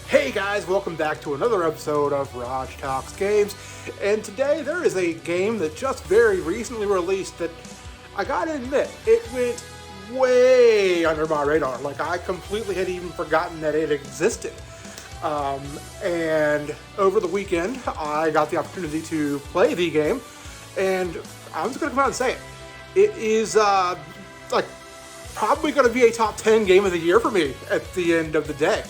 Hey guys, welcome back to another episode of Raj Talks Games. And today there is a game that just very recently released that I gotta admit, it went way under my radar. Like I completely had even forgotten that it existed. And over the weekend, I got the opportunity to play the game, and I'm just gonna come out and say it. It is like probably gonna be a top 10 game of the year for me at the end of the day.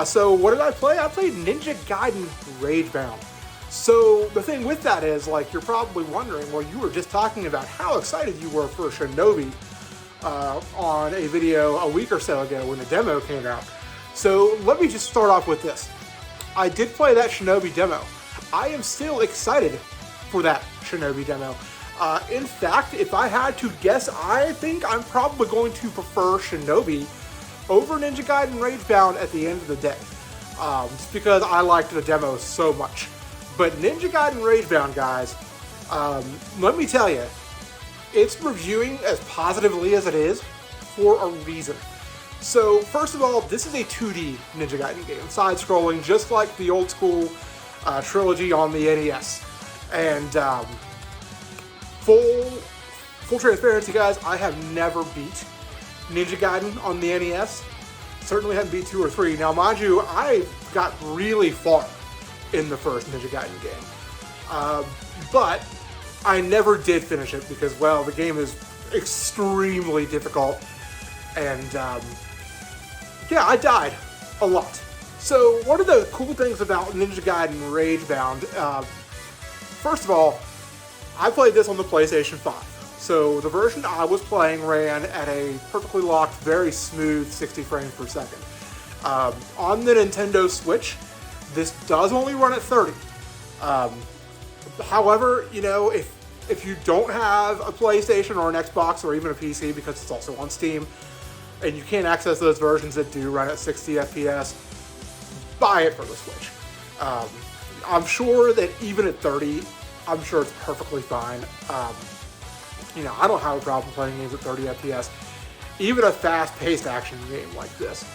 So what did I play? I played Ninja Gaiden Ragebound. So the thing with that is, like, you're probably wondering, well, you were just talking about how excited you were for Shinobi on a video a week or so ago when the demo came out. So let me just start off with this. I did play that Shinobi demo. I am still excited for that Shinobi demo. In fact, if I had to guess, I think I'm probably going to prefer Shinobi over Ninja Gaiden Ragebound at the end of the day. Just because I liked the demo so much. But Ninja Gaiden Ragebound, guys, let me tell you, it's reviewing as positively as it is for a reason. So, first of all, this is a 2D Ninja Gaiden game, side-scrolling, just like the old school trilogy on the NES. And full transparency, guys, I have never beat Ninja Gaiden on the NES. Certainly hadn't beat 2 or 3. Now, mind you, I got really far in the first Ninja Gaiden game. But I never did finish it because, well, the game is extremely difficult. And, yeah, I died a lot. So, one of the cool things about Ninja Gaiden Ragebound, first of all, I played this on the PlayStation 5. So the version I was playing ran at a perfectly locked, very smooth 60 frames per second. On the Nintendo Switch, this does only run at 30. However, you know, if you don't have a PlayStation or an Xbox or even a PC, because it's also on Steam, and you can't access those versions that do run at 60 FPS, buy it for the Switch. I'm sure that even at 30, I'm sure it's perfectly fine. You know, I don't have a problem playing games at 30 FPS. Even a fast-paced action game like this.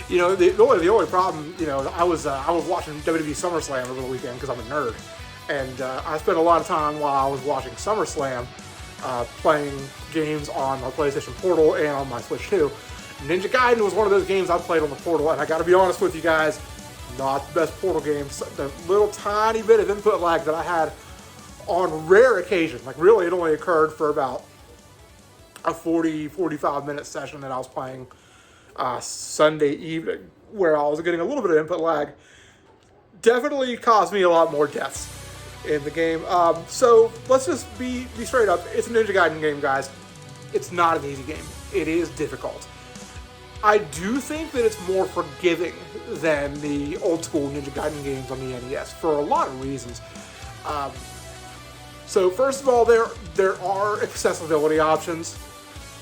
You know, the only problem, you know, I was watching WWE SummerSlam over the weekend because I'm a nerd. And I spent a lot of time while I was watching SummerSlam playing games on my PlayStation Portal and on my Switch 2. Ninja Gaiden was one of those games I played on the Portal, and I gotta be honest with you guys, not the best Portal games. The little tiny bit of input lag that I had on rare occasion, like really it only occurred for about a 45 minute session that I was playing Sunday evening, where I was getting a little bit of input lag, definitely caused me a lot more deaths in the game. So let's just be straight up. It's a Ninja Gaiden game, guys. It's not an easy game. It is difficult. I do think that it's more forgiving than the old school Ninja Gaiden games on the NES for a lot of reasons. So first of all, there are accessibility options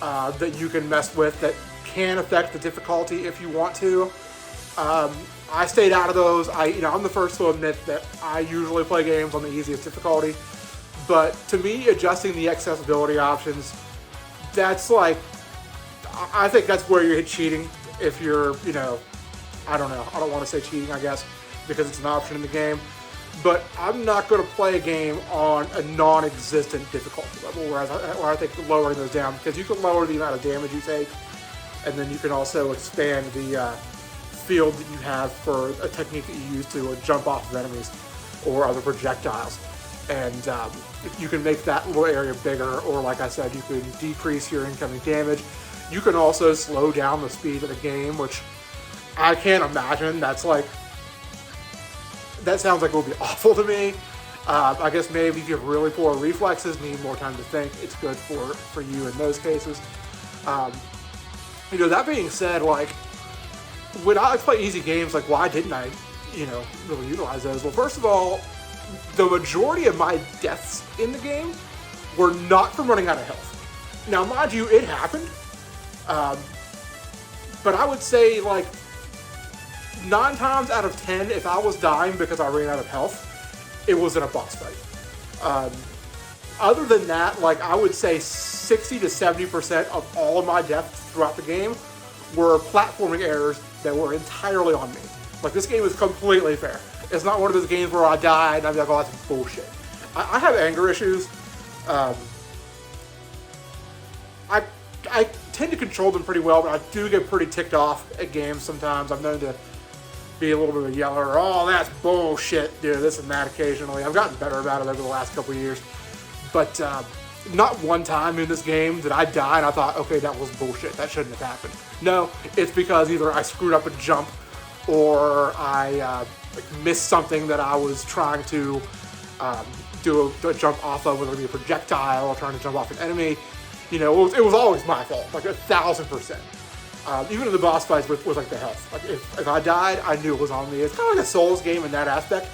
that you can mess with that can affect the difficulty if you want to. I stayed out of those. I'm the first to admit that I usually play games on the easiest difficulty. But to me, adjusting the accessibility options, that's like, I think that's where you're cheating. If you're, you know, I don't know. I don't want to say cheating, I guess, because it's an option in the game. But I'm not going to play a game on a non-existent difficulty level, where I think lowering those down, because you can lower the amount of damage you take, and then you can also expand the field that you have for a technique that you use to jump off of enemies or other projectiles. And you can make that little area bigger, or like I said, you can decrease your incoming damage. You can also slow down the speed of the game, which I can't imagine. That sounds like it would be awful to me. I guess maybe if you have really poor reflexes, need more time to think, it's good for you in those cases. You know, that being said, like, when I play easy games, like, why didn't I, you know, really utilize those? Well, first of all, the majority of my deaths in the game were not from running out of health. Now, mind you, it happened. But I would say, like, 9 times out of 10, if I was dying because I ran out of health, it was in a boss fight. Other than that, like, I would say 60 to 70% of all of my deaths throughout the game were platforming errors that were entirely on me. Like, this game is completely fair. It's not one of those games where I die and I'm like, oh, that's bullshit. I have anger issues. I tend to control them pretty well, but I do get pretty ticked off at games sometimes. I'm known to be a little bit of a yeller. Oh, that's bullshit, dude, this and that occasionally. I've gotten better about it over the last couple of years. But not one time in this game did I die and I thought, okay, that was bullshit. That shouldn't have happened. No, it's because either I screwed up a jump or I missed something that I was trying to do a jump off of, whether it be a projectile or trying to jump off an enemy. You know, it was always my fault, like 1,000%. Even in the boss fights with like the health. Like if I died, I knew it was on me. It's kind of like a Souls game in that aspect.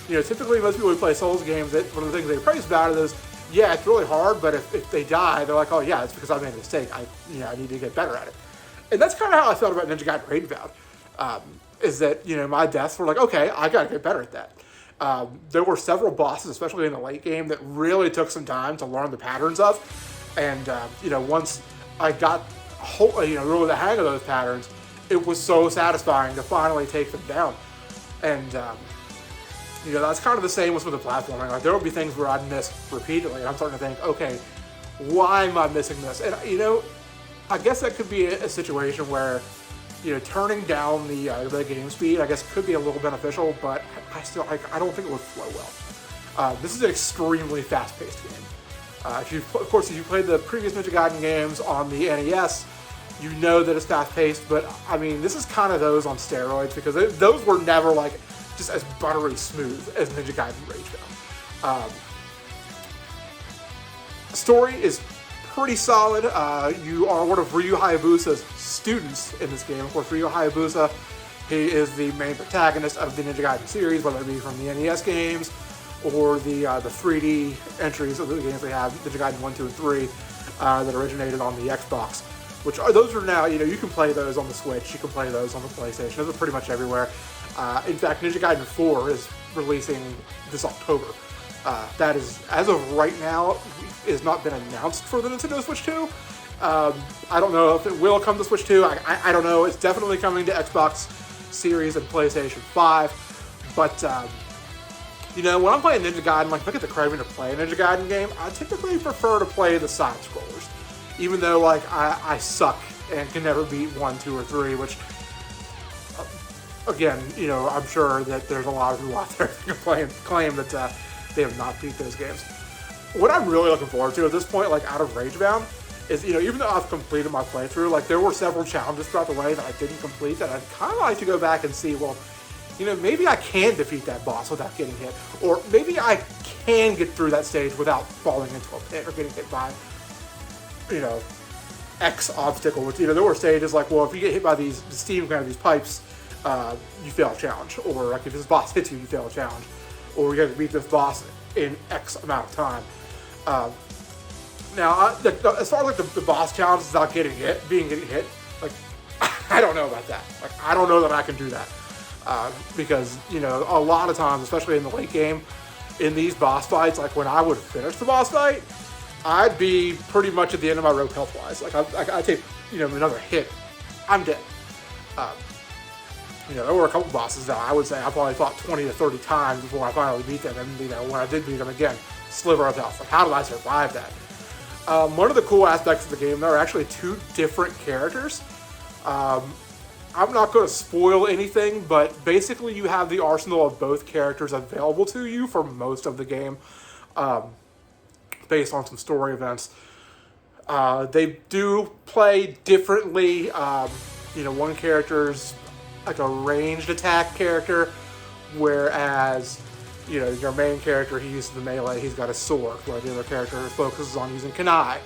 You know, typically most people who play Souls games, one of the things they praise about it is, yeah, it's really hard, but if they die, they're like, oh yeah, it's because I made a mistake. I need to get better at it. And that's kind of how I felt about Ninja Gaiden Ragebound. Is that, you know, my deaths were like, okay, I gotta get better at that. There were several bosses, especially in the late game, that really took some time to learn the patterns of. And, you know, once I got, really the hang of those patterns, it was so satisfying to finally take them down. And, you know, that's kind of the same with the platforming. Like, there will be things where I'd miss repeatedly, and I'm starting to think, okay, why am I missing this? And, you know, I guess that could be a situation where, you know, turning down the game speed, I guess, could be a little beneficial, but I don't think it would flow well. This is an extremely fast-paced game. If you played the previous Ninja Gaiden games on the NES, you know that it's fast-paced, but, I mean, this is kind of those on steroids, because those were never, like, just as buttery smooth as Ninja Gaiden Ragebound. Story is pretty solid. You are one of Ryu Hayabusa's students in this game. Of course, Ryu Hayabusa, he is the main protagonist of the Ninja Gaiden series, whether it be from the NES games or the 3D entries of the games they have, Ninja Gaiden 1, 2, and 3, that originated on the Xbox. Those are now, you know, you can play those on the Switch, you can play those on the PlayStation, those are pretty much everywhere. In fact, Ninja Gaiden 4 is releasing this October. That is, as of right now, has not been announced for the Nintendo Switch 2. I don't know if it will come to Switch 2. I don't know. It's definitely coming to Xbox Series and PlayStation 5. But, you know, when I'm playing Ninja Gaiden, like, if I get the craving to play a Ninja Gaiden game, I typically prefer to play the side-scrollers. Even though, like, I suck and can never beat 1, 2, or 3, which, again, you know, I'm sure that there's a lot of people out there that can claim that they have not beat those games. What I'm really looking forward to at this point, like, out of Ragebound, is, you know, even though I've completed my playthrough, like, there were several challenges throughout the way that I didn't complete that I'd kind of like to go back and see, well, you know, maybe I can defeat that boss without getting hit, or maybe I can get through that stage without falling into a pit or getting hit by, you know, X obstacle, which, you know, there were stages like, well, if you get hit by these steam kind of these pipes, you fail a challenge, or like if this boss hits you, you fail a challenge, or you have to beat this boss in X amount of time. Now, as far as like the boss challenges without getting hit, like, I don't know about that. Like, I don't know that I can do that, because, you know, a lot of times, especially in the late game, in these boss fights, like when I would finish the boss fight, I'd be pretty much at the end of my rope health-wise. Like, I take, you know, another hit, I'm dead. You know, there were a couple bosses that I would say I probably fought 20 to 30 times before I finally beat them. And, you know, when I did beat them again, sliver of health. Like, how did I survive that? One of the cool aspects of the game, there are actually two different characters. I'm not going to spoil anything, but basically you have the arsenal of both characters available to you for most of the game, based on some story events. They do play differently. You know, one character's like a ranged attack character, whereas, you know, your main character, he uses the melee, he's got a sword, where the other character focuses on using kunai,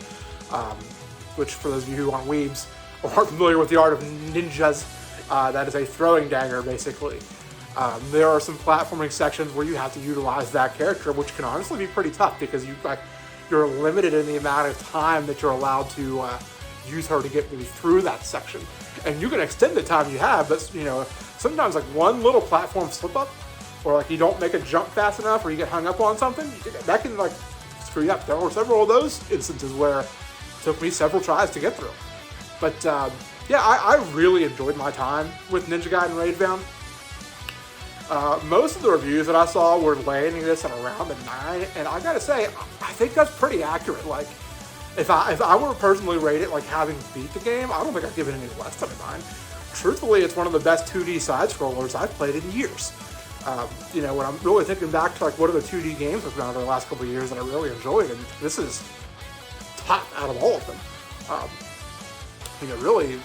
which, for those of you who aren't weebs or aren't familiar with the art of ninjas, that is a throwing dagger, basically. There are some platforming sections where you have to utilize that character, which can honestly be pretty tough, because you're limited in the amount of time that you're allowed to use her to get me through that section. And you can extend the time you have, but, you know, sometimes like one little platform slip up, or like you don't make a jump fast enough, or you get hung up on something, that can like screw you up. There were several of those instances where it took me several tries to get through. But yeah, I really enjoyed my time with Ninja Gaiden Ragebound. Most of the reviews that I saw were landing this at around a 9, and I gotta say, I think that's pretty accurate. Like, if I were to personally rate it, like having beat the game, I don't think I'd give it any less than a 9. Truthfully, it's one of the best 2D side-scrollers I've played in years. You know, when I'm really thinking back to like what are the 2D games I've been over the last couple of years that I really enjoyed, and this is top out of all of them. You know, really,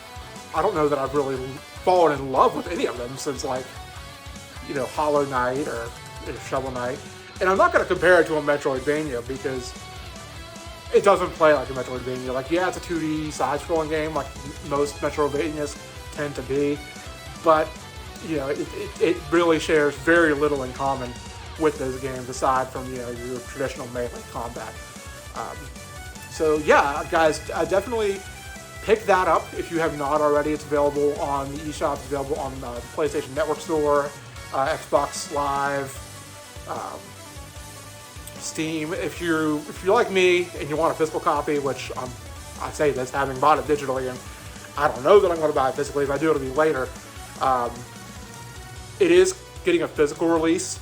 I don't know that I've really fallen in love with any of them since like, you know, Hollow Knight or Shovel Knight. And I'm not going to compare it to a Metroidvania because it doesn't play like a Metroidvania. Like, yeah, it's a 2D side-scrolling game like most Metroidvanias tend to be, but you know, it really shares very little in common with those games aside from, you know, your traditional melee combat. So yeah, guys, definitely pick that up if you have not already. It's available on the eShop, it's available on the PlayStation Network Store, Xbox Live, Steam. If you're like me and you want a physical copy, which I say this having bought it digitally, and I don't know that I'm going to buy it physically. If I do, it'll be later. It is getting a physical release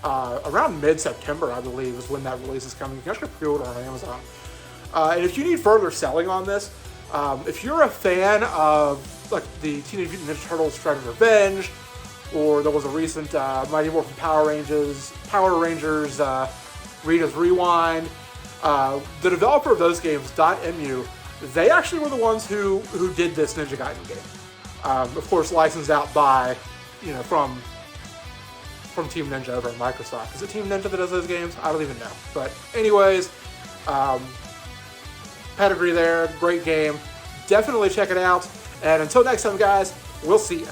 around mid-September, I believe, is when that release is coming. You can actually pre-order on Amazon. And if you need further selling on this, if you're a fan of like the Teenage Mutant Ninja Turtles Shredder's Revenge, or there was a recent Mighty Morphin Power Rangers Rita's Rewind, the developer of those games, .mu, they actually were the ones who did this Ninja Gaiden game. Of course, licensed out by, you know, from Team Ninja over at Microsoft. Is it Team Ninja that does those games? I don't even know. But anyways, pedigree there, great game. Definitely check it out. And until next time, guys, we'll see you.